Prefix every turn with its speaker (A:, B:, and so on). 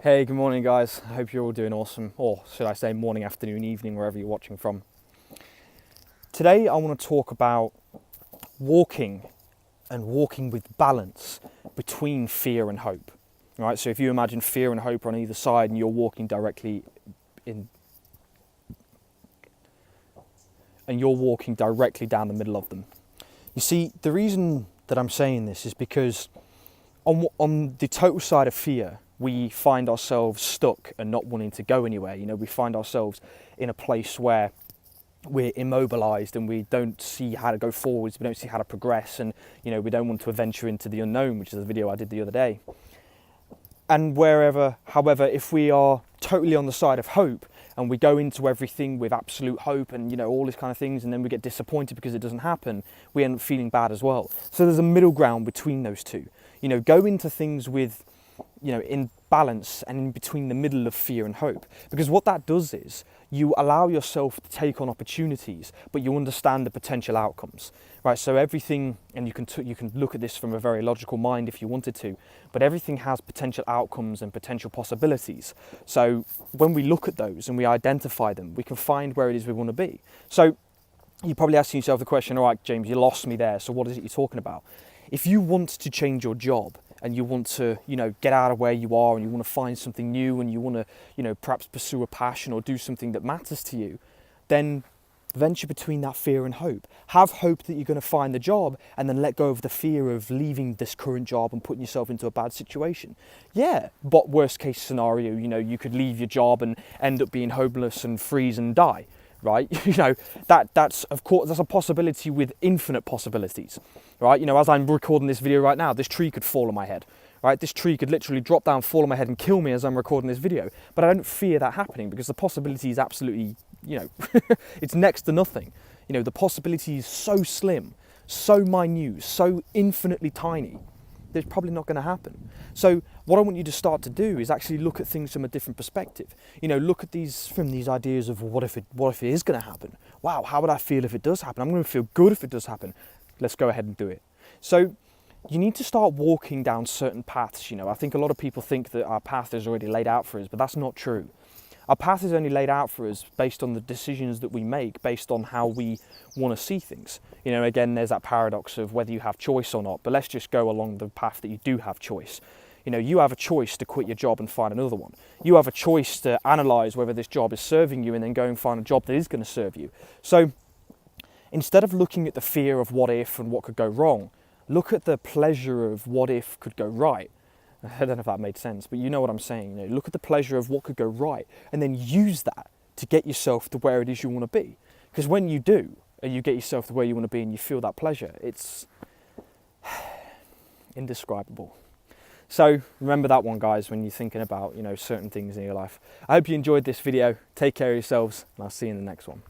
A: Hey, good morning guys. I hope you're all doing awesome, or should I say morning, afternoon, evening, wherever you're watching from. Today I want to talk about walking and walking with balance between fear and hope. Right? So if you imagine fear and hope on either side and you're walking directly down the middle of them. You see, the reason that I'm saying this is because on the total side of fear, we find ourselves stuck and not wanting to go anywhere. You know, we find ourselves in a place where we're immobilized and we don't see how to go forwards, we don't see how to progress, and you know, we don't want to venture into the unknown, which is the video I did the other day. And however, if we are totally on the side of hope and we go into everything with absolute hope and, you know, all these kind of things, and then we get disappointed because it doesn't happen, we end up feeling bad as well. So there's a middle ground between those two. You know, go into things with, you know, in balance and in between the middle of fear and hope. Because what that does is you allow yourself to take on opportunities, but you understand the potential outcomes, right? So everything, and you can look at this from a very logical mind if you wanted to, but everything has potential outcomes and potential possibilities. So when we look at those and we identify them, we can find where it is we want to be. So you're probably asking yourself the question, all right, James, you lost me there. So what is it you're talking about? If you want to change your job and you want to, you know, get out of where you are and you want to find something new and you want to, you know, perhaps pursue a passion or do something that matters to you, then venture between that fear and hope. Have hope that you're going to find the job, and then let go of the fear of leaving this current job and putting yourself into a bad situation. Yeah, but worst case scenario, you know, you could leave your job and end up being homeless and freeze and die. Right, you know, that's of course, that's a possibility with infinite possibilities, right? You know, as I'm recording this video right now, this tree could fall on my head, right? This tree could literally drop down, fall on my head and kill me as I'm recording this video, but I don't fear that happening because the possibility is absolutely, you know, it's next to nothing. You know, the possibility is so slim, so minute, so infinitely tiny, that it's probably not going to happen. So what I want you to start to do is actually look at things from a different perspective. You know, look at these from these ideas of what if it is going to happen? Wow, how would I feel if it does happen? I'm going to feel good if it does happen. Let's go ahead and do it. So you need to start walking down certain paths. You know, I think a lot of people think that our path is already laid out for us, but that's not true. Our path is only laid out for us based on the decisions that we make, based on how we want to see things. You know, again, there's that paradox of whether you have choice or not, but let's just go along the path that you do have choice. You know, you have a choice to quit your job and find another one. You have a choice to analyse whether this job is serving you and then go and find a job that is going to serve you. So instead of looking at the fear of what if and what could go wrong, look at the pleasure of what if could go right. I don't know if that made sense, but you know what I'm saying. You know, look at the pleasure of what could go right and then use that to get yourself to where it is you want to be. Because when you do, and you get yourself to where you want to be and you feel that pleasure, it's indescribable. So remember that one, guys, when you're thinking about, you know, certain things in your life. I hope you enjoyed this video. Take care of yourselves, and I'll see you in the next one.